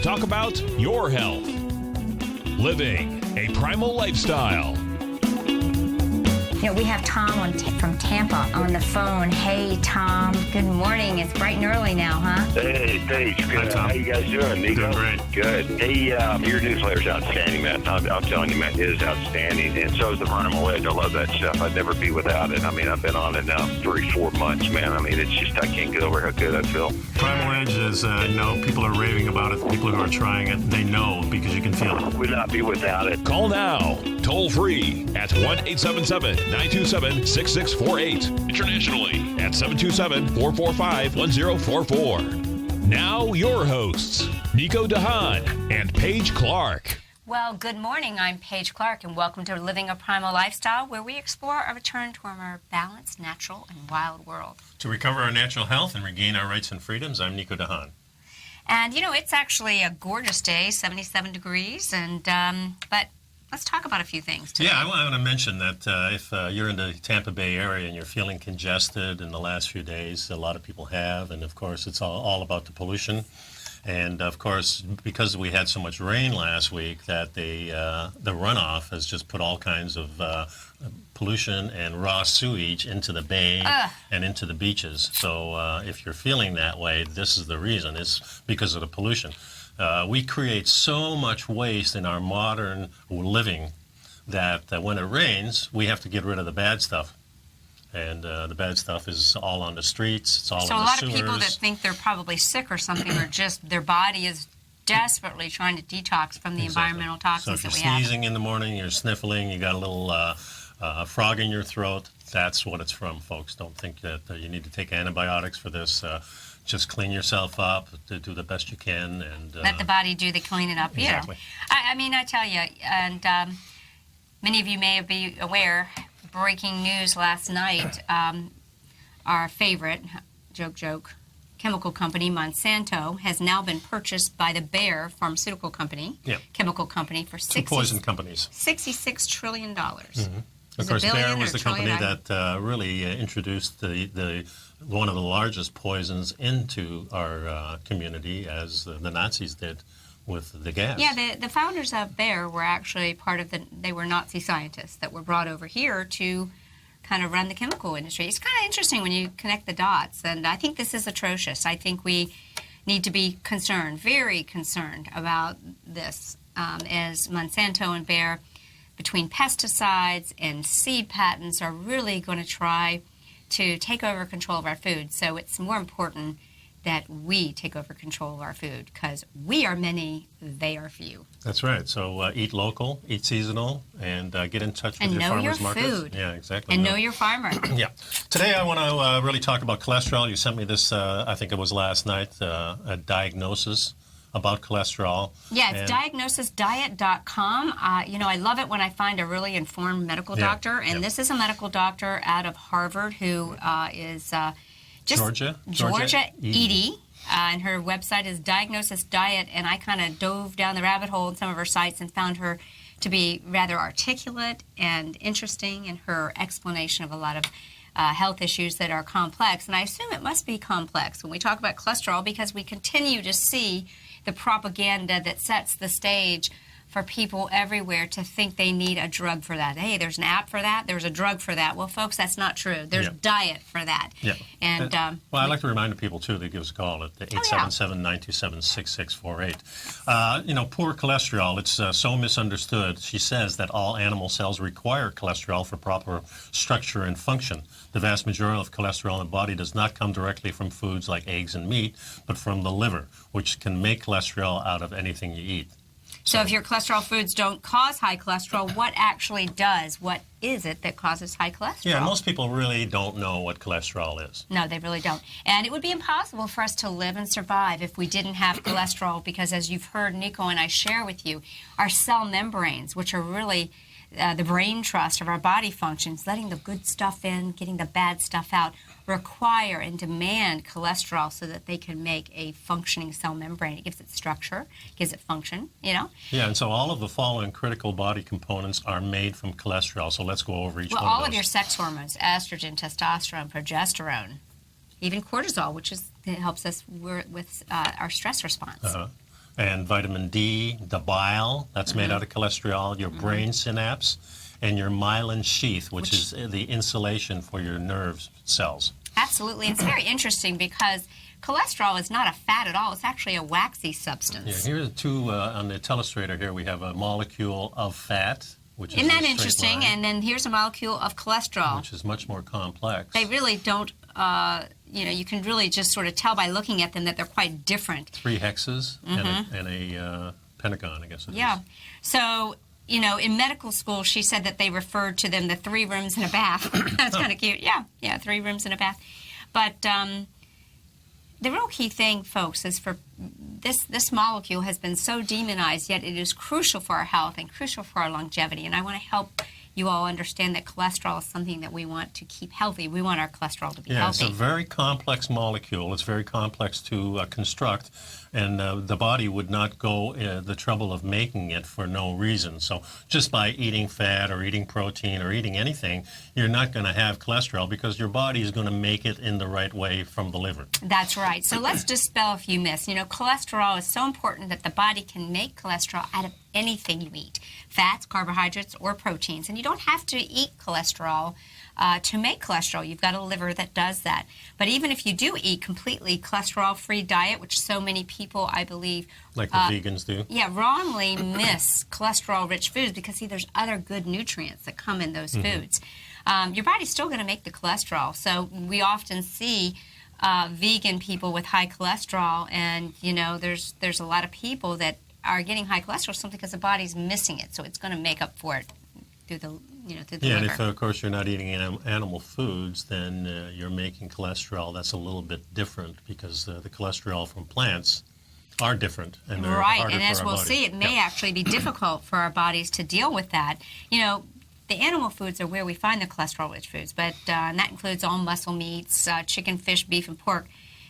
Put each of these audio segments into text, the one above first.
talk about your health. Living a primal lifestyle. You know, we have Tom from Tampa on the phone. Hey, Tom. Good morning. It's bright and early now, huh? Hey, Paige. Good. Hi, Tom. How you guys doing, Nico? Doing great. Good. Hey, your newsletter's outstanding, man. I'm telling you, man, it is outstanding. And so is the Primal Edge. I love that stuff. I'd never be without it. I mean, I've been on it now 3-4 months, man. I mean, it's just, I can't get over how good I feel. Primal Edge is, people are raving about it. People who are trying it, they know because you can feel it. Would not be without it. Call now, toll free at 1-877-927-6648. Internationally at 727-445-1044. Now your hosts, Nico and Haan and Paige Clarke. Well, good morning. I'm Paige Clarke, and welcome to Living a Primal Lifestyle, where we explore a return to a more balanced, natural, and wild world. To recover our natural health and regain our rights and freedoms, I'm Nico and Haan. And, you know, it's actually a gorgeous day, 77 degrees, and but let's talk about a few things today. Yeah, I want to mention that if you're in the Tampa Bay area and you're feeling congested in the last few days, a lot of people have, and of course it's all about the pollution. And of course, because we had so much rain last week, that the runoff has just put all kinds of pollution and raw sewage into the bay and into the beaches. So if you're feeling that way, this is the reason. It's because of the pollution. We create so much waste in our modern living that when it rains, we have to get rid of the bad stuff. And the bad stuff is all on the streets, it's all in the sewers. So a lot of people that think they're probably sick or something, or just their body is desperately trying to detox from the environmental toxins that we have. So if you're sneezing in the morning, you're sniffling, you got a little frog in your throat, that's what it's from, folks. Don't think that you need to take antibiotics for this. Just clean yourself up, do the best you can. And let the body do the cleaning up. Exactly. Yeah. I mean, I tell you, and many of you may be aware, breaking news last night, our favorite, joke, chemical company, Monsanto, has now been purchased by the Bayer pharmaceutical company, chemical company, for poison companies. $66 trillion. Mm-hmm. Of course, Bayer was the company that really introduced the one of the largest poisons into our community, as the Nazis did with the gas. Yeah, the founders of Bayer were actually they were Nazi scientists that were brought over here to kind of run the chemical industry. It's kind of interesting when you connect the dots, and I think this is atrocious. I think we need to be concerned, very concerned about this, as Monsanto and Bayer, between pesticides and seed patents, are really going to try to take over control of our food. So it's more important that we take over control of our food, because we are many, they are few. That's right. So eat local, eat seasonal, and get in touch with your farmers markets. And know your food. Yeah, exactly. And know your farmer. Yeah. Today I want to really talk about cholesterol. You sent me this, I think it was last night, a diagnosis about cholesterol. Yeah, it's diagnosisdiet.com. You know, I love it when I find a really informed medical doctor, and this is a medical doctor out of Harvard who is... Georgia Ede, and her website is Diagnosis Diet, and I kind of dove down the rabbit hole in some of her sites and found her to be rather articulate and interesting in her explanation of a lot of health issues that are complex, and I assume it must be complex when we talk about cholesterol, because we continue to see the propaganda that sets the stage for people everywhere to think they need a drug for that. Hey, there's an app for that, there's a drug for that. Well, folks, that's not true. There's diet for that. Yeah. And well, I'd like to remind people, too, to give us a call at 877-927-6648. You know, poor cholesterol, it's so misunderstood. She says that all animal cells require cholesterol for proper structure and function. The vast majority of cholesterol in the body does not come directly from foods like eggs and meat, but from the liver, which can make cholesterol out of anything you eat. So if your cholesterol foods don't cause high cholesterol, what actually does? What is it that causes high cholesterol? Yeah, most people really don't know what cholesterol is. No, they really don't. And it would be impossible for us to live and survive if we didn't have cholesterol, because as you've heard Nico and I share with you, our cell membranes, which are really the brain trust of our body functions, letting the good stuff in, getting the bad stuff out, require and demand cholesterol so that they can make a functioning cell membrane. It gives it structure, gives it function, you know? Yeah, and so all of the following critical body components are made from cholesterol. So let's go over each one of those. Well, all of your sex hormones, estrogen, testosterone, progesterone, even cortisol, which helps us with our stress response. and vitamin D, the bile, that's made out of cholesterol, your brain synapse, and your myelin sheath, which is the insulation for your nerve cells. Absolutely. It's very interesting because cholesterol is not a fat at all. It's actually a waxy substance. Yeah, here are two on the telestrator here. We have a molecule of fat, which Isn't is that interesting? line, And then here's a molecule of cholesterol. which is much more complex. They really don't, you can really just sort of tell by looking at them that they're quite different. 3 hexes and a pentagon, I guess it is. Yeah. So, in medical school, she said that they referred to them the 3 rooms and a bath. That's kind of cute. Yeah, 3 rooms and a bath. But the real key thing, folks, is for this molecule has been so demonized, yet it is crucial for our health and crucial for our longevity. And I want to help you all understand that cholesterol is something that we want to keep healthy. We want our cholesterol to be healthy. Yeah, it's a very complex molecule. It's very complex to construct, and the body would not go the trouble of making it for no reason. So just by eating fat or eating protein or eating anything, you're not going to have cholesterol because your body is going to make it in the right way from the liver. That's right. So let's dispel a few myths. Cholesterol is so important that the body can make cholesterol out of anything you eat, fats, carbohydrates, or proteins. And you don't have to eat cholesterol to make cholesterol. You've got a liver that does that. But even if you do eat completely cholesterol-free diet, which so many people, I believe, like the vegans do. Yeah, wrongly miss cholesterol-rich foods because, see, there's other good nutrients that come in those foods. Your body's still going to make the cholesterol. So we often see vegan people with high cholesterol, and, there's a lot of people that are getting high cholesterol simply because the body's missing it. So it's going to make up for it through the through the Yeah, and liver. if, of course, you're not eating animal foods, then you're making cholesterol that's a little bit different because the cholesterol from plants are different. And they're Right, harder and as for our we'll bodies. see, it may actually be difficult for our bodies to deal with that. The animal foods are where we find the cholesterol-rich foods, but and that includes all muscle meats, chicken, fish, beef, and pork.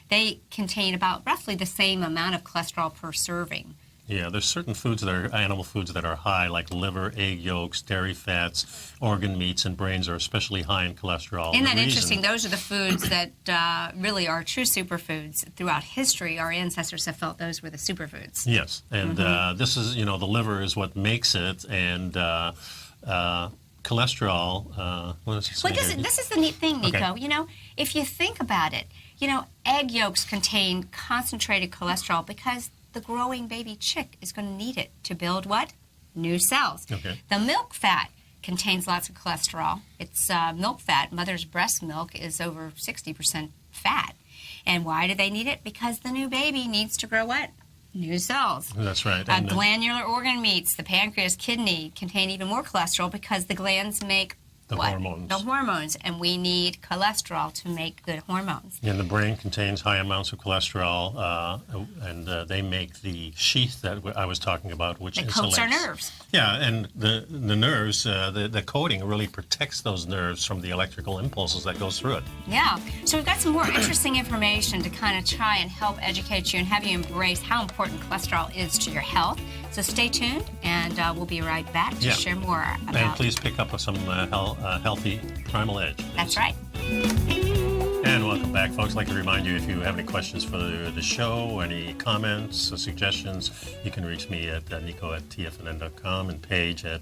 They contain about roughly the same amount of cholesterol per serving. Yeah, there's certain foods that are animal foods that are high, like liver, egg yolks, dairy fats, organ meats, and brains are especially high in cholesterol. Isn't that The reason- interesting? Those are the foods that really are true superfoods. Throughout history, our ancestors have felt those were the superfoods. Yes, and this is, the liver is what makes it, and cholesterol, what does it say Well, here? this is the neat thing, Nico. Okay. If you think about it, egg yolks contain concentrated cholesterol because the growing baby chick is going to need it to build what? New cells. Okay. The milk fat contains lots of cholesterol. It's milk fat. Mother's breast milk is over 60% fat. And why do they need it? Because the new baby needs to grow what? New cells. That's right. Glandular organ meats, the pancreas, kidney, contain even more cholesterol because the glands make The what? hormones. The hormones, and we need cholesterol to make good hormones. And the brain contains high amounts of cholesterol, and they make the sheath that I was talking about, which That insulates. coats our nerves. Yeah, and the nerves, the coating really protects those nerves from the electrical impulses that goes through it. Yeah. So we've got some more interesting information to kind of try and help educate you and have you embrace how important cholesterol is to your health. So stay tuned, and we'll be right back to share more about. And please pick up some healthy Primal Edge. Please. That's right. And welcome back, folks. I'd like to remind you, if you have any questions for the show, any comments or suggestions, you can reach me at Nico@TFNN.com and Paige at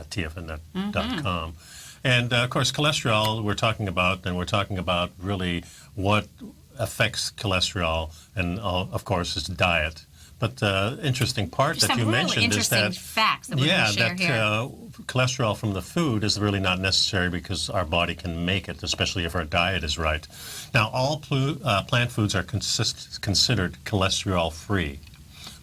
TFNN.com. And, of course, cholesterol we're talking about really what affects cholesterol, and, of course, it's diet. But the interesting part There's that you some really mentioned is interesting that facts that we're going to share here. Cholesterol from the food is really not necessary because our body can make it, especially if our diet is right. Now, all plant foods are considered cholesterol-free.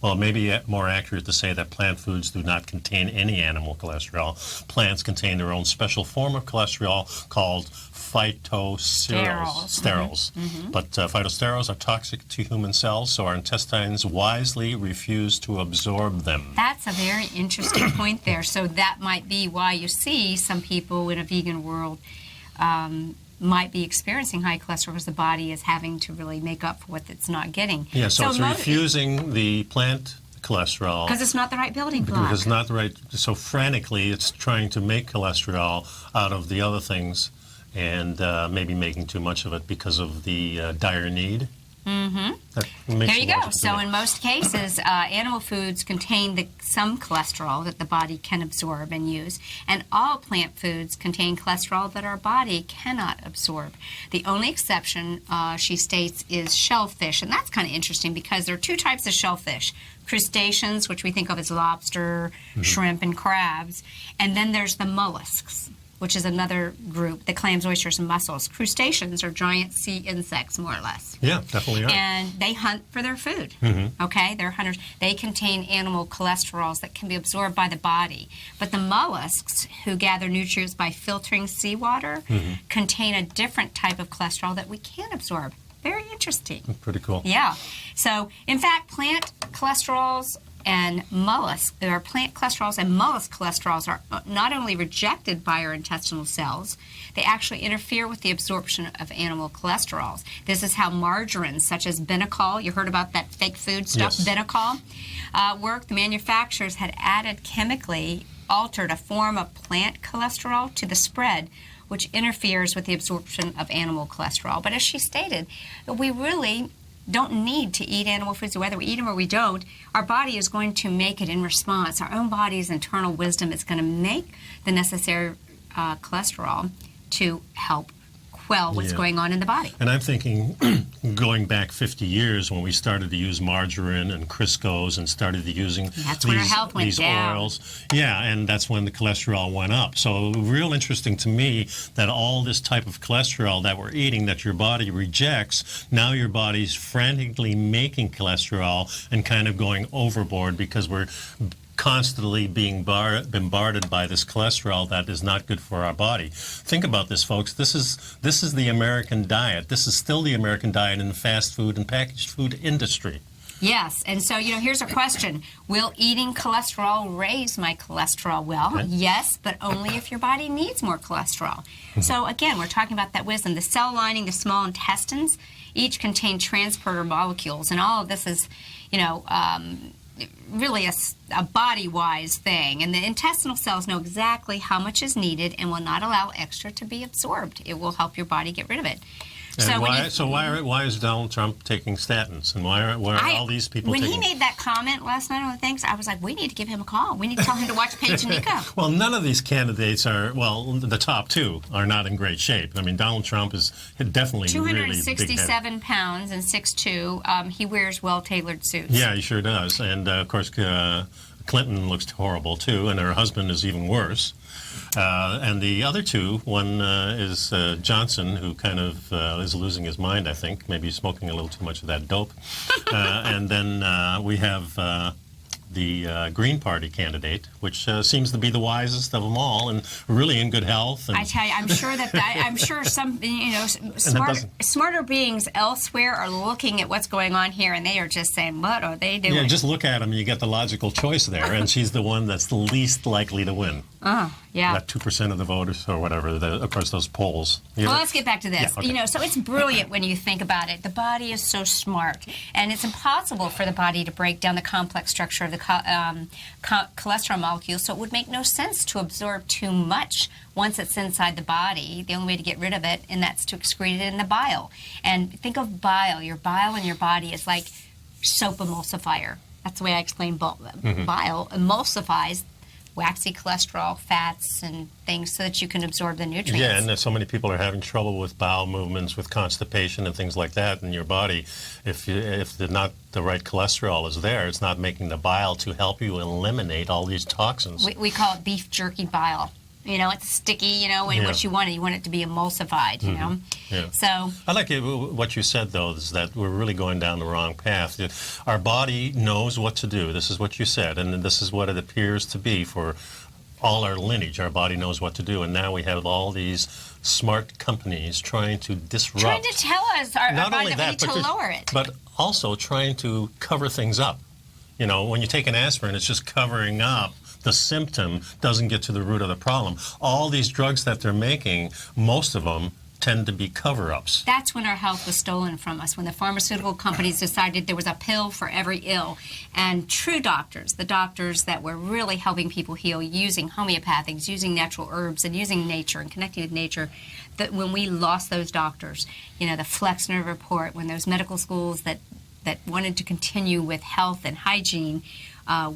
Well, it may be more accurate to say that plant foods do not contain any animal cholesterol. Plants contain their own special form of cholesterol called phytosterols. But phytosterols are toxic to human cells, so our intestines wisely refuse to absorb them. That's a very interesting point there. So that might be why you see some people in a vegan world might be experiencing high cholesterol because the body is having to really make up for what it's not getting. Yeah, so it's refusing the plant cholesterol. Because it's not the right building block. Because it's not the right, so frantically it's trying to make cholesterol out of the other things and maybe making too much of it because of the dire need. There you go. So in most cases, animal foods contain some cholesterol that the body can absorb and use, and all plant foods contain cholesterol that our body cannot absorb. The only exception, she states, is shellfish, and that's kind of interesting because there are two types of shellfish. Crustaceans, which we think of as lobster, shrimp, and crabs, and then there's the mollusks, which is another group, the clams, oysters, and mussels. Crustaceans are giant sea insects, more or less. Yeah, definitely are. And they hunt for their food, okay? They're hunters. They contain animal cholesterols that can be absorbed by the body. But the mollusks, who gather nutrients by filtering seawater, contain a different type of cholesterol that we can't absorb. Very interesting. Pretty cool. Yeah. So, in fact, plant cholesterols and plant cholesterols and mollusk cholesterols are not only rejected by our intestinal cells, they actually interfere with the absorption of animal cholesterols. This is how margarines such as Benecol, you heard about that fake food stuff, yes. Benecol, work. The manufacturers had added chemically altered a form of plant cholesterol to the spread, which interferes with the absorption of animal cholesterol. But as she stated, we really don't need to eat animal foods. Whether we eat them or we don't, our body is going to make it in response. Our own body's internal wisdom is going to make the necessary cholesterol to help quell what's going on in the body. And I'm thinking, going back 50 years when we started to use margarine and Crisco's and started to using these oils. Yeah, and that's when the cholesterol went up. So real interesting to me that all this type of cholesterol that we're eating that your body rejects, now your body's frantically making cholesterol and kind of going overboard because we're constantly being bombarded by this cholesterol that is not good for our body. Think about this, folks. This is the American diet. This is still the American diet in the fast food and packaged food industry. Yes, and so, here's a question. Will eating cholesterol raise my cholesterol? Well, yes, but only if your body needs more cholesterol. So, again, we're talking about that wisdom. The cell lining, the small intestines, each contain transporter molecules, and all of this is, really a body-wise thing. And the intestinal cells know exactly how much is needed and will not allow extra to be absorbed. It will help your body get rid of it. Why is Donald Trump taking statins? And why are all these people when taking... he made that comment last night on the things, I was like, we need to give him a call. We need to tell him to watch Paige and Nico. Well, none of these candidates are, the top two are not in great shape. I mean, Donald Trump is definitely 267 pounds and 6'2". He wears well-tailored suits. Yeah, he sure does. And, of course, Clinton looks horrible, too, and her husband is even worse. And the other two, one is Johnson, who kind of is losing his mind, I think, maybe smoking a little too much of that dope. And then we have the Green Party candidate, which seems to be the wisest of them all and really in good health. And I tell you, I'm sure some smarter beings elsewhere are looking at what's going on here, and they are just saying, what are they doing? Yeah, just look at them, you get the logical choice there, and she's the one that's the least likely to win. Yeah. That 2% of the voters or whatever, of course, those polls. Well, let's get back to this. Yeah, okay. So it's brilliant when you think about it. The body is so smart, and it's impossible for the body to break down the complex structure of the cholesterol molecules, so it would make no sense to absorb too much once it's inside the body. The only way to get rid of it, and that's to excrete it in the bile. And think of bile. Your bile in your body is like soap emulsifier. That's the way I explain bile. Emulsifies waxy cholesterol, fats, and things so that you can absorb the nutrients. Yeah, and so many people are having trouble with bowel movements, with constipation and things like that in your body. If not the right cholesterol is there, it's not making the bile to help you eliminate all these toxins. We call it beef jerky bile. It's sticky, and what you want it to be emulsified, know. Yeah. So I like what you said, though, is that we're really going down the wrong path. Our body knows what to do. This is what you said, and this is what it appears to be for all our lineage. Our body knows what to do, and now we have all these smart companies trying to disrupt. Trying to tell us our body that we need to lower it. But also trying to cover things up. When you take an aspirin, it's just covering up the symptom, doesn't get to the root of the problem. All these drugs that they're making, most of them tend to be cover-ups. That's when our health was stolen from us, when the pharmaceutical companies decided there was a pill for every ill. And true doctors, the doctors that were really helping people heal using homeopathics, using natural herbs, and using nature and connecting with nature, when we lost those doctors, the Flexner report, when those medical schools that wanted to continue with health and hygiene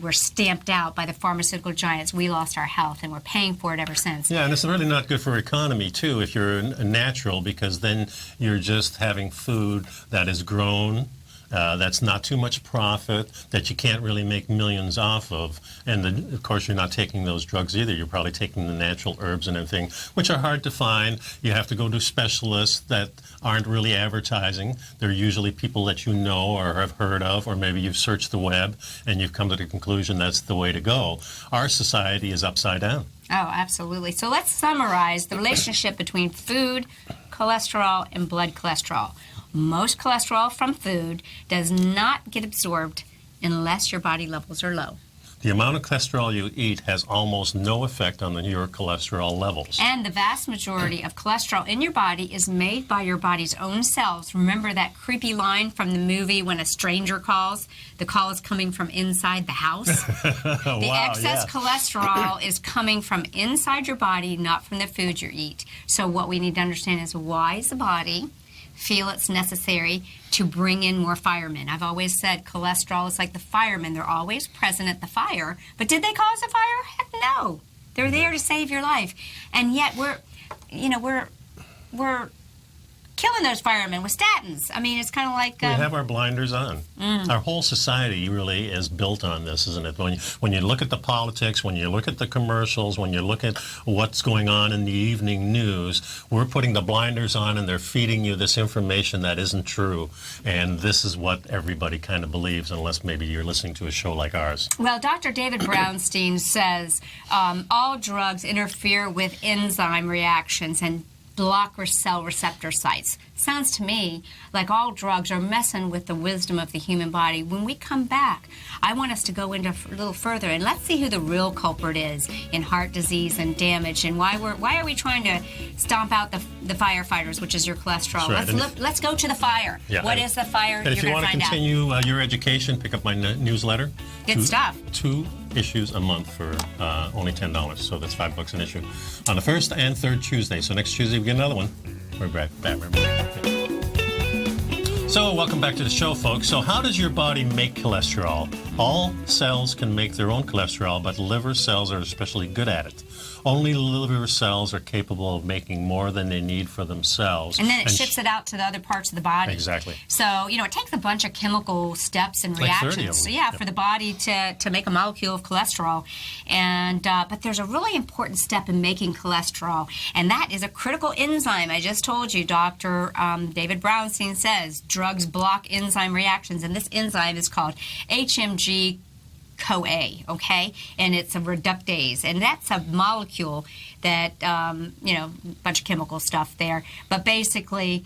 were stamped out by the pharmaceutical giants, we lost our health, and we're paying for it ever since. Yeah, and it's really not good for economy, too, if you're a natural, because then you're just having food that is grown, that's not too much profit, that you can't really make millions off of. And of course, you're not taking those drugs either. You're probably taking the natural herbs and everything, which are hard to find. You have to go to specialists that aren't really advertising. They're usually people that you know or have heard of, or maybe you've searched the web and you've come to the conclusion that's the way to go. Our society is upside down. Oh, absolutely. So let's summarize the relationship between food, cholesterol, and blood cholesterol. Most cholesterol from food does not get absorbed unless your body levels are low. The amount of cholesterol you eat has almost no effect on your cholesterol levels. And the vast majority of cholesterol in your body is made by your body's own cells. Remember that creepy line from the movie when a stranger calls? The call is coming from inside the house. The excess cholesterol is coming from inside your body, not from the food you eat. So what we need to understand is, why is the body feel it's necessary to bring in more firemen? I've always said cholesterol is like the firemen. They're always present at the fire. But did they cause a fire? Heck no. They're there to save your life. And yet we're killing those firemen with statins. I mean, it's kind of like... we have our blinders on. Our whole society really is built on this, isn't it? When you look at the politics, when you look at the commercials, when you look at what's going on in the evening news, we're putting the blinders on and they're feeding you this information that isn't true. And this is what everybody kind of believes, unless maybe you're listening to a show like ours. Well, Dr. David Brownstein says all drugs interfere with enzyme reactions and block cell receptor sites. Sounds to me like all drugs are messing with the wisdom of the human body. When we come back, I want us to go into a little further, and let's see who the real culprit is in heart disease and damage, and why are we trying to stomp out the firefighters, which is your cholesterol. Right. Let's go to the fire. Yeah, what is the fire? And if you want to continue your education, pick up my newsletter. Good stuff. 2 issues a month for only $10, so that's $5 an issue on the first and third Tuesday. So next Tuesday we get another one. We're back. So welcome back to the show, folks. So how does your body make cholesterol? All cells can make their own cholesterol, but liver cells are especially good at it. Only liver cells are capable of making more than they need for themselves. And then it ships it out to the other parts of the body. Exactly. So, it takes a bunch of chemical steps and reactions. 30 of them. So, for the body to make a molecule of cholesterol. And but there's a really important step in making cholesterol, and that is a critical enzyme. I just told you, Dr. David Brownstein says drugs block enzyme reactions, and this enzyme is called HMG CoA, okay? And it's a reductase, and that's a molecule that, a bunch of chemical stuff there. But basically,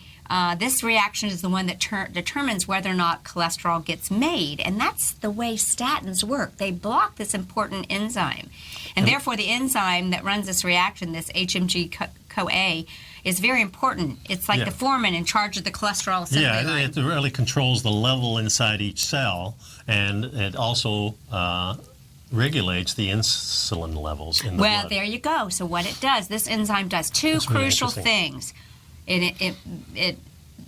this reaction is the one that determines whether or not cholesterol gets made, and that's the way statins work. They block this important enzyme, and therefore the enzyme that runs this reaction, this HMG CoA, is very important. It's like the foreman in charge of the cholesterol assembly line. It really controls the level inside each cell, and it also regulates the insulin levels in the blood. Well, there you go. So what it does, this enzyme does two crucial things. It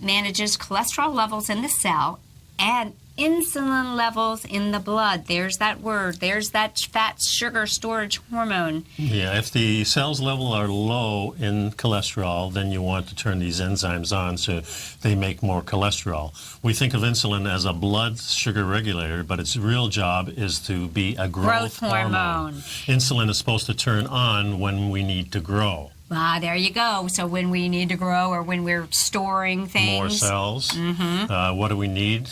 manages cholesterol levels in the cell and insulin levels in the blood. There's that word. There's that fat sugar storage hormone. Yeah, if the cells level are low in cholesterol, then you want to turn these enzymes on so they make more cholesterol. We think of insulin as a blood sugar regulator, but its real job is to be a growth hormone. Insulin is supposed to turn on when we need to grow. There you go. So when we need to grow or when we're storing things. More cells. What do we need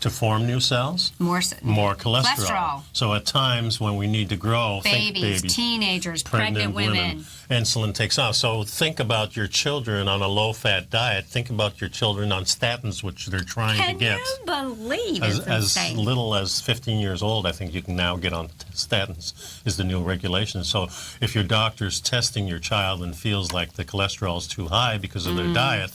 to form new cells? More cholesterol. So at times when we need to grow, babies, teenagers, pregnant women, insulin takes off. So think about your children on a low-fat diet. Think about your children on statins, which they're trying to get. Can you believe it? As little as 15 years old, I think you can now get on statins, is the new regulation. So if your doctor's testing your child and feels like the cholesterol is too high because of their diet,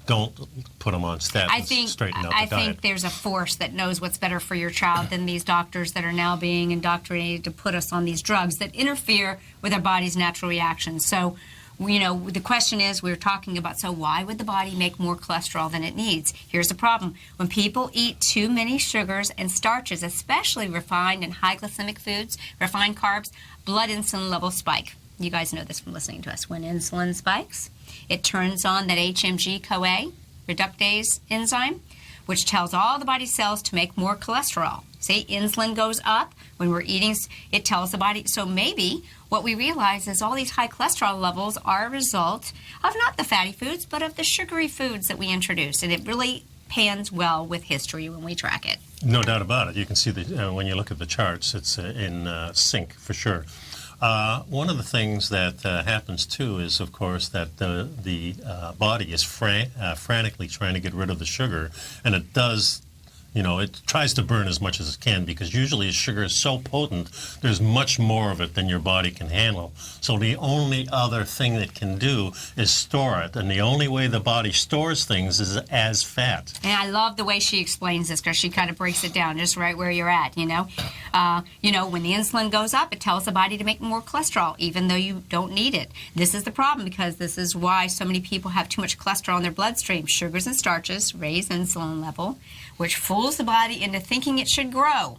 don't put them on statins. Straighten out the diet. I think there's a force that knows what's better for your child than these doctors that are now being indoctrinated to put us on these drugs that interfere with our body's natural reactions. So the question is, we're talking about, so why would the body make more cholesterol than it needs? Here's the problem. When people eat too many sugars and starches, especially refined and high glycemic foods, refined carbs, blood insulin levels spike. You guys know this from listening to us. When insulin spikes, it turns on that HMG-CoA reductase enzyme, which tells all the body cells to make more cholesterol. See, insulin goes up when we're eating, it tells the body. So maybe what we realize is all these high cholesterol levels are a result of not the fatty foods, but of the sugary foods that we introduce. And it really pans well with history when we track it. No doubt about it. You can see that when you look at the charts, it's in sync for sure. One of the things that happens too is, of course, that the body is frantically trying to get rid of the sugar, and it does. It tries to burn as much as it can, because usually sugar is so potent, there's much more of it than your body can handle. So the only other thing it can do is store it. And the only way the body stores things is as fat. And I love the way she explains this, because she kind of breaks it down just right where you're at, when the insulin goes up, it tells the body to make more cholesterol, even though you don't need it. This is the problem, because this is why so many people have too much cholesterol in their bloodstream. Sugars and starches raise insulin level, which fools the body into thinking it should grow.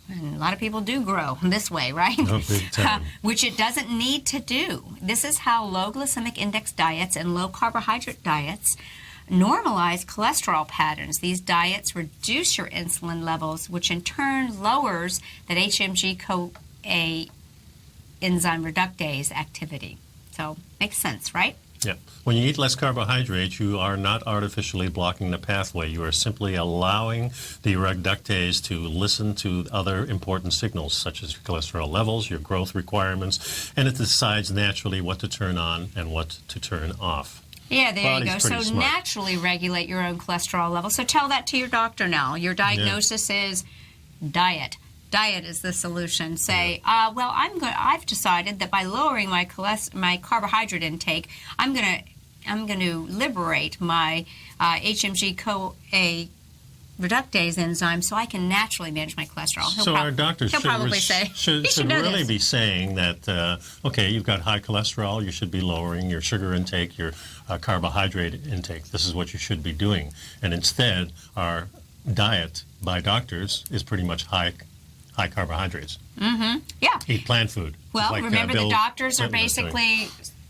And a lot of people do grow this way, right? Oh, big time. Which it doesn't need to do. This is how low glycemic index diets and low carbohydrate diets normalize cholesterol patterns. These diets reduce your insulin levels, which in turn lowers that HMG-CoA enzyme reductase activity. So, makes sense, right? Yeah. When you eat less carbohydrates, you are not artificially blocking the pathway. You are simply allowing the reductase to listen to other important signals, such as your cholesterol levels, your growth requirements, and it decides naturally what to turn on and what to turn off. Yeah, there you go. So smart. Naturally regulate your own cholesterol level. So tell that to your doctor now. Your diagnosis is diet. Diet is the solution. Say, I've decided that by lowering my carbohydrate intake, I'm going to liberate my HMG-CoA reductase enzyme, so I can naturally manage my cholesterol. So our doctors should really be saying that, okay, you've got high cholesterol, you should be lowering your sugar intake, your carbohydrate intake. This is what you should be doing. And instead, our diet by doctors is pretty much high carbohydrates. Mm-hmm. Yeah. Eat plant food. Well, remember the doctors are basically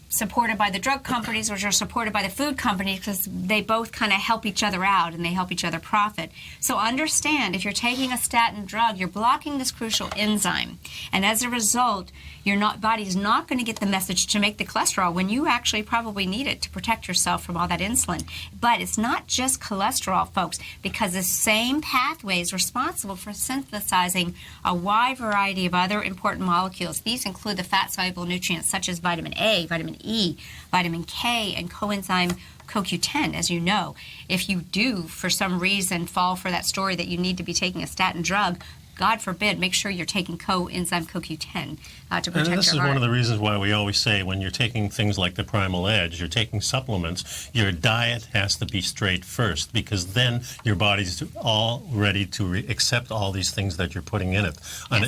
supported by the drug companies, which are supported by the food companies, because they both kind of help each other out and they help each other profit. So understand, if you're taking a statin drug, you're blocking this crucial enzyme. And as a result, your body's not going to get the message to make the cholesterol when you actually probably need it to protect yourself from all that insulin. But it's not just cholesterol, folks, because the same pathway is responsible for synthesizing a wide variety of other important molecules. These include the fat-soluble nutrients such as vitamin A, vitamin E, vitamin K, and coenzyme CoQ10. As you know, if you do, for some reason, fall for that story that you need to be taking a statin drug, God forbid, make sure you're taking coenzyme CoQ10 to protect your heart. And this is one of the reasons why we always say when you're taking things like the Primal Edge, you're taking supplements, your diet has to be straight first, because then your body's all ready to accept all these things that you're putting in it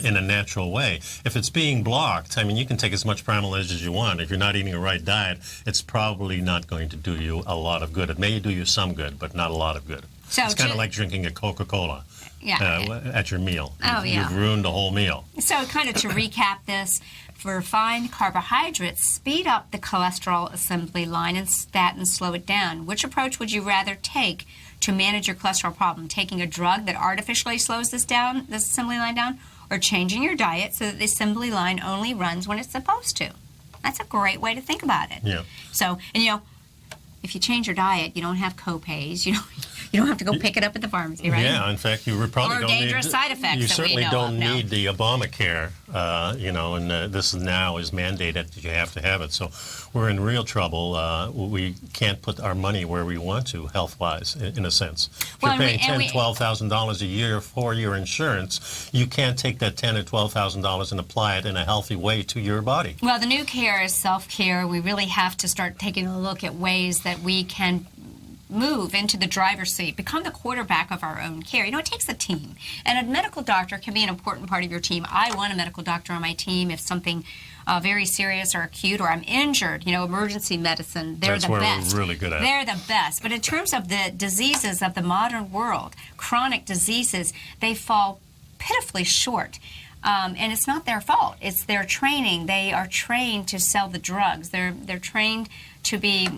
in a natural way. If it's being blocked, I mean, you can take as much Primal Edge as you want. If you're not eating a right diet, it's probably not going to do you a lot of good. It may do you some good, but not a lot of good. So it's kind of like drinking a Coca-Cola. At your meal. You've ruined the whole meal. So kind of to recap this, for refined carbohydrates, speed up the cholesterol assembly line, and statins slow it down. Which approach would you rather take to manage your cholesterol problem? Taking a drug that artificially slows this assembly line down, or changing your diet so that the assembly line only runs when it's supposed to? That's a great way to think about it. Yeah. So, if you change your diet, you don't have co-pays. You don't have to go pick it up at the pharmacy, right? Yeah, in fact, you probably don't dangerous need, side effects. You that certainly we know don't of now. need the Obamacare, and this now is mandated that you have to have it. So we're in real trouble. We can't put our money where we want to, health-wise, in a sense. If you're paying $10,000, $12,000 a year for your insurance, you can't take that $10,000 or $12,000 and apply it in a healthy way to your body. Well, the new care is self-care. We really have to start taking a look at ways that we can move into the driver's seat, become the quarterback of our own care. It takes a team. And a medical doctor can be an important part of your team. I want a medical doctor on my team if something very serious or acute, or I'm injured, emergency medicine. They're the best. That's where we're really good at. They're the best. But in terms of the diseases of the modern world, chronic diseases, they fall pitifully short. And it's not their fault. It's their training. They are trained to sell the drugs. They're trained to be,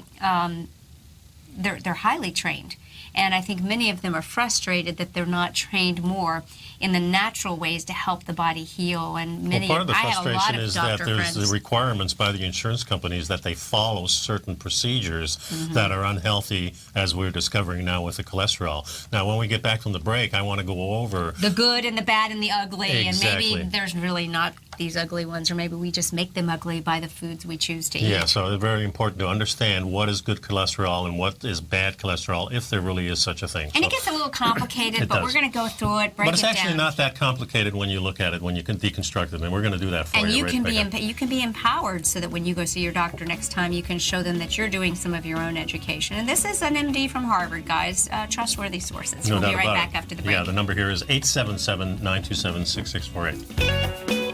they're highly trained. And I think many of them are frustrated that they're not trained more in the natural ways to help the body heal. And many, part of the I have a lot frustration of is that there's friends. the requirements by the insurance companies that they follow certain procedures that are unhealthy, as we're discovering now with the cholesterol. Now, when we get back from the break, I want to go over the good and the bad and the ugly. Exactly. And maybe there's really not these ugly ones, or maybe we just make them ugly by the foods we choose to eat. Yeah, so it's very important to understand what is good cholesterol and what is bad cholesterol, if there really is such a thing. And it gets a little complicated, but does. we're going to go through it, break But it's it actually down. not that complicated when you look at it, when you can deconstruct it, and we're going to do that for And you. you can right be you can be empowered so that when you go see your doctor next time, you can show them that you're doing some of your own education. And this is an MD from Harvard, guys, trustworthy sources. No We'll doubt be right about back it. after the break. Yeah, the number here is 877-927-6648.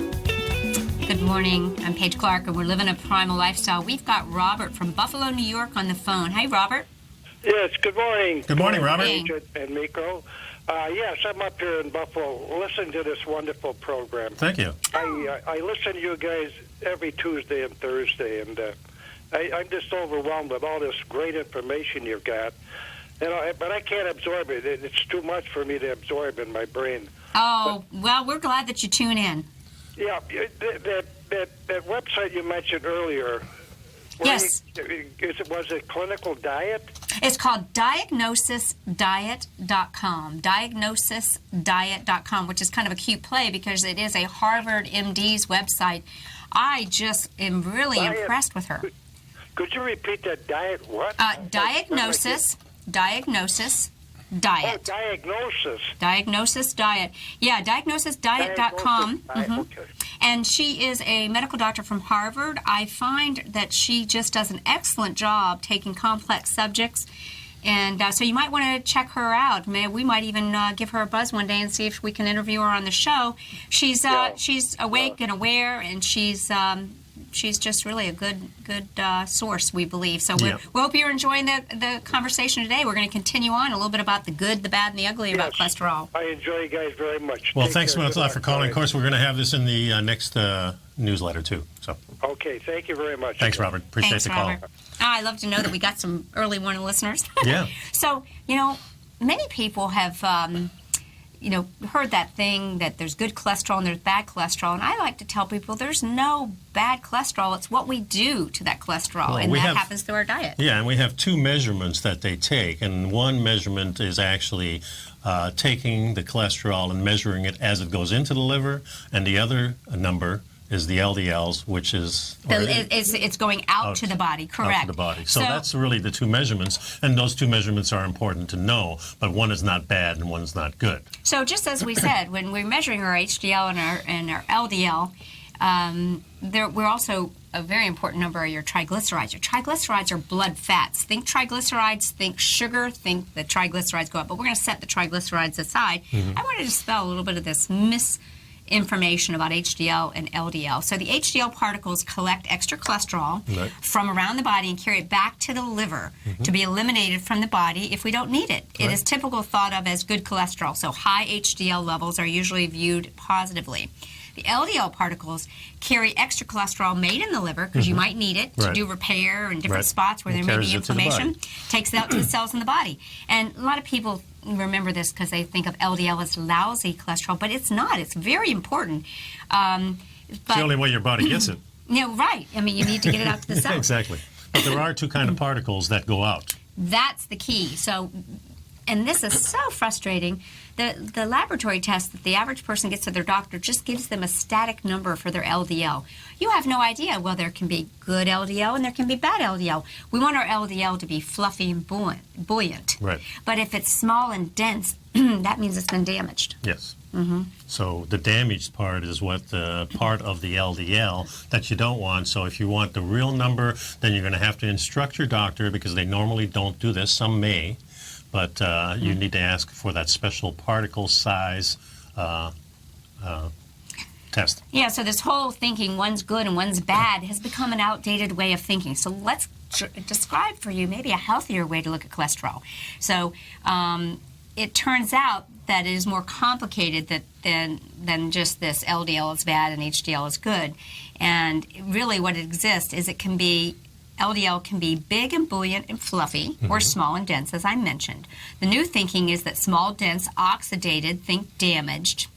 Good morning. I'm Paige Clarke, and we're living a primal lifestyle. We've got Robert from Buffalo, New York on the phone. Hey, Robert. Yes, good morning. Good morning, Robert. Hey. And Nico. Yes, I'm up here in Buffalo listening to this wonderful program. Thank you. I listen to you guys every Tuesday and Thursday, and I'm just overwhelmed with all this great information you've got. But I can't absorb it. It's too much for me to absorb in my brain. Oh, well, we're glad that you tune in. Yeah, that website you mentioned earlier. Yes. Was it Clinical Diet? It's called diagnosisdiet.com. Diagnosisdiet.com, which is kind of a cute play because it is a Harvard MD's website. I just am really Diet. impressed with her. Could you repeat that? Diet what? Diagnosis diet. Oh, diagnosis. Diagnosis diet. Yeah, diagnosisdiet.com. Diagnosis diet, okay. And she is a medical doctor from Harvard. I find that she just does an excellent job taking complex subjects. And so you might want to check her out. We might even give her a buzz one day and see if we can interview her on the show. She's awake and aware, and she's just really a good source, we believe. So we hope you're enjoying the conversation today. We're going to continue on a little bit about the good, the bad, and the ugly about cholesterol. I enjoy you guys very much. Well, Take thanks care. a lot for calling. Of course, we're going to have this in the next newsletter, too. So, Okay, thank you very much. thanks, Robert. Appreciate Thanks, the call. Robert. I love to know that we got some early morning listeners. Yeah. So, many people have, heard that thing that there's good cholesterol and there's bad cholesterol. And I like to tell people there's no bad cholesterol. It's what we do to that cholesterol. Well, and we that have- happens through our diet. Yeah, and we have two measurements that they take. And one measurement is actually taking the cholesterol and measuring it as it goes into the liver. And the other number is the LDLs, which is... It's going out to the body, correct. Out to the body. So that's really the two measurements, and those two measurements are important to know, but one is not bad and one is not good. So just as we said, when we're measuring our HDL and our LDL, we're also a very important number are your triglycerides. Your triglycerides are blood fats. Think triglycerides, think sugar, think the triglycerides go up. But we're going to set the triglycerides aside. I wanted to dispel a little bit of this misinformation about HDL and LDL. So the HDL particles collect extra cholesterol from around the body and carry it back to the liver to be eliminated from the body if we don't need it. It is typical thought of as good cholesterol. So high HDL levels are usually viewed positively. The LDL particles carry extra cholesterol made in the liver because you might need it to do repair in different spots where there may be inflammation. Takes it out to the cells in the body. And a lot of people remember this because they think of LDL as lousy cholesterol, but it's not. It's very important. It's the only way your body gets it. Right. I mean, you need to get it out to the cells. Exactly. But there are two kind of particles that go out. That's the key. So and this is so frustrating, the laboratory test that the average person gets to their doctor just gives them a static number for their LDL. You have no idea. Well, there can be good LDL and there can be bad LDL. We want our LDL to be fluffy and buoyant. Right. But if it's small and dense, that means it's been damaged. Yes. So the damaged part is what part of the LDL that you don't want. So if you want the real number, then you're going to have to instruct your doctor, because they normally don't do this. Some may, but you need to ask for that special particle size test. Yeah, so this whole thinking one's good and one's bad has become an outdated way of thinking. So let's describe for you maybe a healthier way to look at cholesterol. So it turns out that it is more complicated than just this LDL is bad and HDL is good. And really what exists is LDL can be big and buoyant and fluffy, or small and dense, as I mentioned. The new thinking is that small, dense, oxidated, think damaged,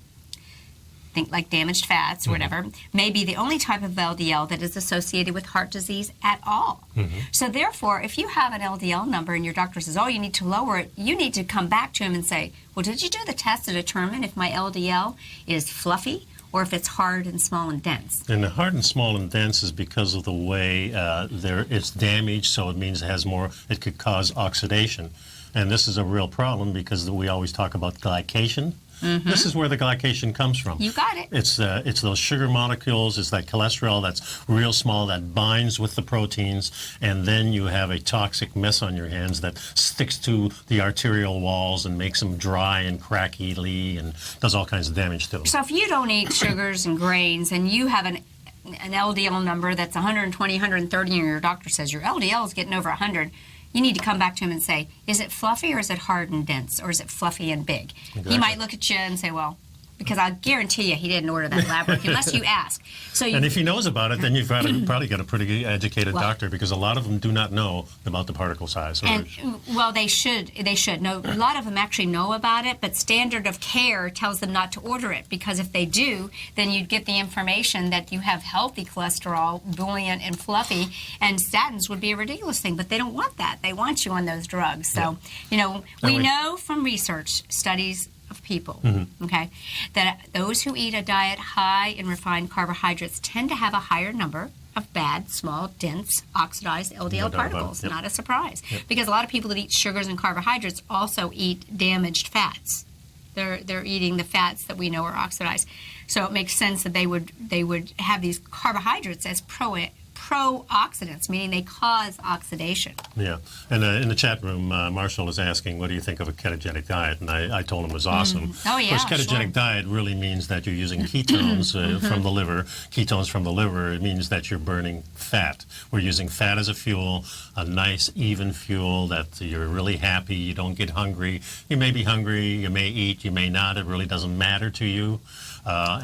think like damaged fats or whatever, may be the only type of LDL that is associated with heart disease at all. So therefore, if you have an LDL number and your doctor says, oh, you need to lower it, you need to come back to him and say, well, did you do the test to determine if my LDL is fluffy or if it's hard and small and dense? And the hard and small and dense is because of the way it's damaged, so it means it could cause oxidation. And this is a real problem because we always talk about glycation. This is where the glycation comes from. You got it. It's those sugar molecules, it's that cholesterol that's real small that binds with the proteins, and then you have a toxic mess on your hands that sticks to the arterial walls and makes them dry and crackly and does all kinds of damage to them. So if you don't eat sugars and grains and you have an LDL number that's 120, 130, and your doctor says your LDL is getting over 100, you need to come back to him and say, is it fluffy or is it hard and dense, or is it fluffy and big? Exactly. He might look at you and say, well, because I guarantee you he didn't order that lab work unless you ask. And if he knows about it, then you've probably got a pretty educated doctor, because a lot of them do not know about the particle size. Well, they should. No, a lot of them actually know about it, but standard of care tells them not to order it, because if they do, then you'd get the information that you have healthy cholesterol, buoyant and fluffy, and statins would be a ridiculous thing, but they don't want that. They want you on those drugs. So, we know from research, studies of people, okay, that those who eat a diet high in refined carbohydrates tend to have a higher number of bad, small, dense, oxidized LDL particles. Not a surprise, because a lot of people that eat sugars and carbohydrates also eat damaged fats. They're eating the fats that we know are oxidized. So it makes sense that they would have these carbohydrates as pro-oxidants, meaning they cause oxidation. Yeah, and in the chat room, Marshall is asking, what do you think of a ketogenic diet? And I told him it was awesome. Oh, yeah, of course, ketogenic diet really means that you're using ketones from the liver. Ketones from the liver, it means that you're burning fat. We're using fat as a fuel, a nice, even fuel that you're really happy, you don't get hungry. You may be hungry, you may eat, you may not. It really doesn't matter to you.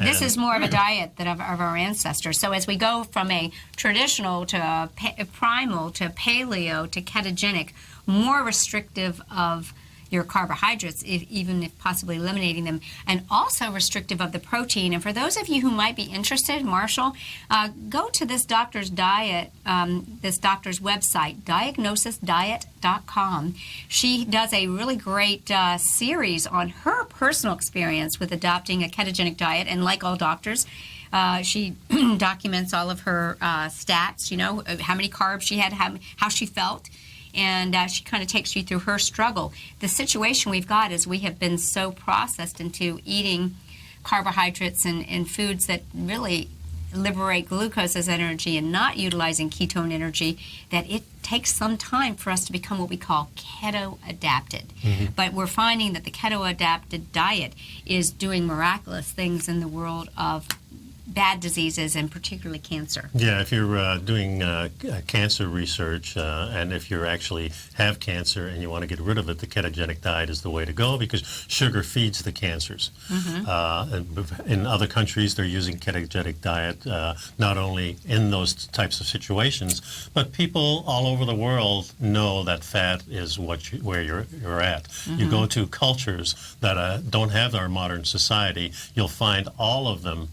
This is more of a diet that of our ancestors. So as we go from a traditional to primal to paleo to ketogenic, more restrictive of your carbohydrates, even if possibly eliminating them, and also restrictive of the protein. And for those of you who might be interested, Marshall, go to this doctor's diet, this doctor's website, diagnosisdiet.com. She does a really great series on her personal experience with adopting a ketogenic diet, and like all doctors, she documents all of her stats, how many carbs she had, how she felt, and she kind of takes you through her struggle. The situation we've got is we have been so processed into eating carbohydrates and foods that really liberate glucose as energy and not utilizing ketone energy, that it takes some time for us to become what we call keto-adapted. But we're finding that the keto-adapted diet is doing miraculous things in the world of bad diseases, and particularly cancer. Yeah, if you're doing cancer research, and if you actually have cancer and you want to get rid of it, the ketogenic diet is the way to go, because sugar feeds the cancers. In other countries, they're using ketogenic diet not only in those types of situations, but people all over the world know that fat is where you're at. You go to cultures that don't have our modern society, you'll find all of them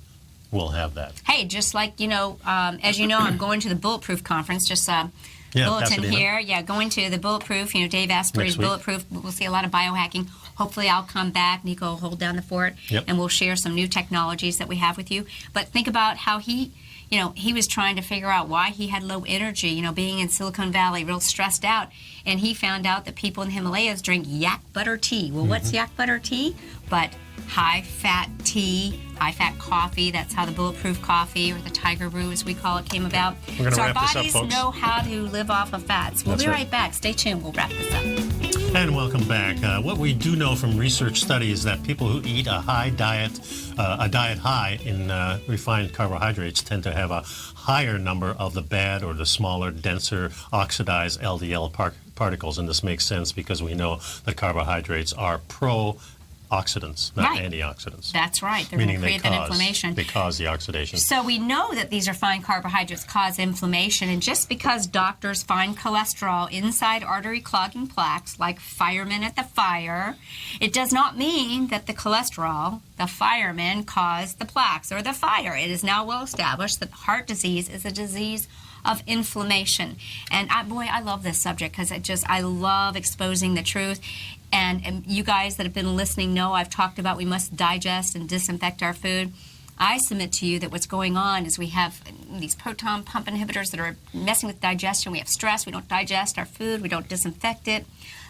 will have that. Hey, just like, as you know, I'm going to the Bulletproof Conference just bulletin Pasadena. here. Yeah, going to the Bulletproof, Dave Asprey's Bulletproof. We'll see a lot of biohacking. Hopefully I'll come back. Nico will hold down the fort, and we'll share some new technologies that we have with you. But think about how he was trying to figure out why he had low energy, being in Silicon Valley, real stressed out. And he found out that people in the Himalayas drink yak butter tea. Well, what's yak butter tea? But high-fat tea, high-fat coffee. That's how the Bulletproof coffee, or the Tiger Brew, as we call it, came about. So our bodies know how to live off of fats. We'll be right back. Stay tuned. We'll wrap this up. And welcome back. What we do know from research studies is that people who eat a diet high in refined carbohydrates tend to have a higher number of the bad, or the smaller, denser, oxidized LDL particles. And this makes sense because we know that carbohydrates are pro-oxidants, not antioxidants. That's right. They're going to create that inflammation. They cause the oxidation. So we know that these refined carbohydrates cause inflammation, and just because doctors find cholesterol inside artery clogging plaques, like firemen at the fire, it does not mean that the cholesterol, the firemen, caused the plaques or the fire. It is now well established that heart disease is a disease of inflammation. And I love this subject because I love exposing the truth. And you guys that have been listening know I've talked about we must digest and disinfect our food. I submit to you that what's going on is we have these proton pump inhibitors that are messing with digestion. We have stress. We don't digest our food. We don't disinfect it.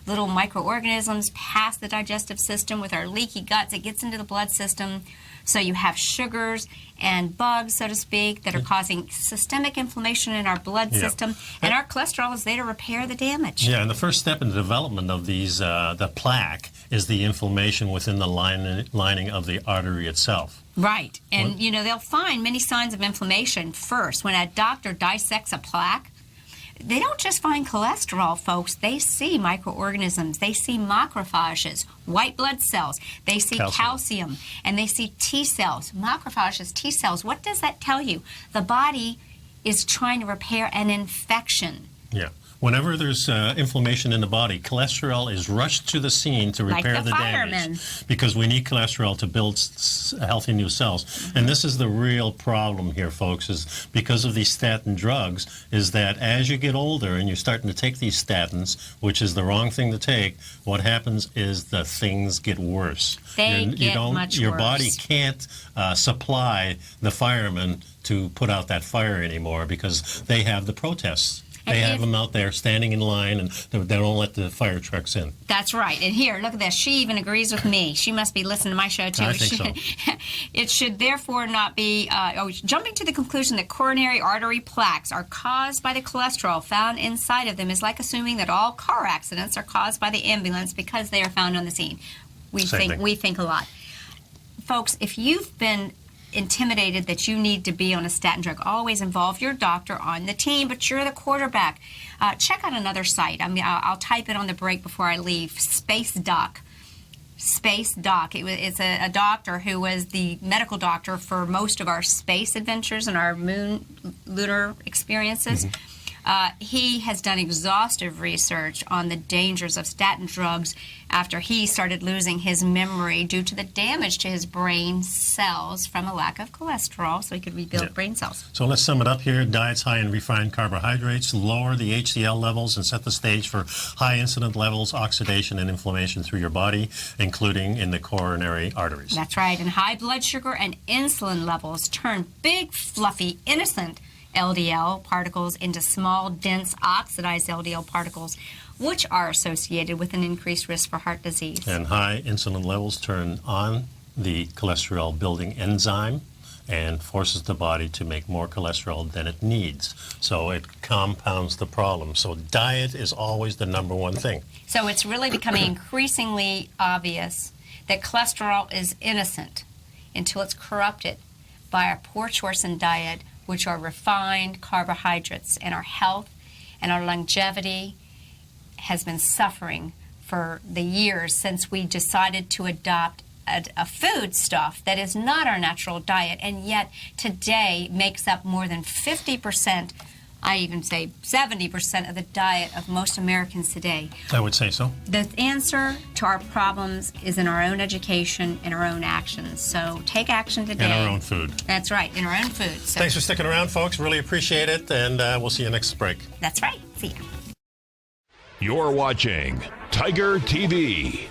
Little microorganisms pass the digestive system with our leaky guts. It gets into the blood system. So you have sugars and bugs, so to speak, that are causing systemic inflammation in our blood system, and our cholesterol is there to repair the damage. Yeah, and the first step in the development of these, the plaque, is the inflammation within the lining of the artery itself. Right, and they'll find many signs of inflammation first. When a doctor dissects a plaque, they don't just find cholesterol, folks. They see microorganisms. They see macrophages, white blood cells. They see calcium, and they see T cells. Macrophages, T cells. What does that tell you? The body is trying to repair an infection. Yeah. Whenever there's inflammation in the body, cholesterol is rushed to the scene to repair the damage, because we need cholesterol to build healthy new cells. And this is the real problem here, folks, is because of these statin drugs, is that as you get older and you're starting to take these statins, which is the wrong thing to take, what happens is the things get worse. They get much worse. Your body can't supply the firemen to put out that fire anymore because they have the protests. They have them out there standing in line, and they don't let the fire trucks in. That's right. And here, look at this. She even agrees with me. She must be listening to my show, too. I think so. It should therefore not be jumping to the conclusion that coronary artery plaques are caused by the cholesterol found inside of them is like assuming that all car accidents are caused by the ambulance because they are found on the scene. We think a lot. Folks, if you've been intimidated that you need to be on a statin drug, always involve your doctor on the team, but you're the quarterback. Check out another site. I'll type it on the break before I leave. Space Doc. It's a doctor who was the medical doctor for most of our space adventures and our lunar experiences. He has done exhaustive research on the dangers of statin drugs after he started losing his memory due to the damage to his brain cells from a lack of cholesterol, so he could rebuild brain cells. So let's sum it up here. Diets high in refined carbohydrates lower the HDL levels and set the stage for high incident levels, oxidation, and inflammation through your body, including in the coronary arteries. That's right. And high blood sugar and insulin levels turn big, fluffy, innocent LDL particles into small, dense, oxidized LDL particles, which are associated with an increased risk for heart disease. And high insulin levels turn on the cholesterol building enzyme and forces the body to make more cholesterol than it needs. So it compounds the problem. So diet is always the number one thing. So it's really becoming increasingly obvious that cholesterol is innocent until it's corrupted by our poor choice in diet, which are refined carbohydrates, and our health and our longevity has been suffering for the years since we decided to adopt a food stuff that is not our natural diet, and yet today makes up more than 50%, I even say 70% of the diet of most Americans today. I would say so. The answer to our problems is in our own education and our own actions. So take action today. And our own food. That's right, in our own food. So thanks for sticking around, folks. Really appreciate it, and we'll see you next break. That's right. See ya. You're watching Tiger TV.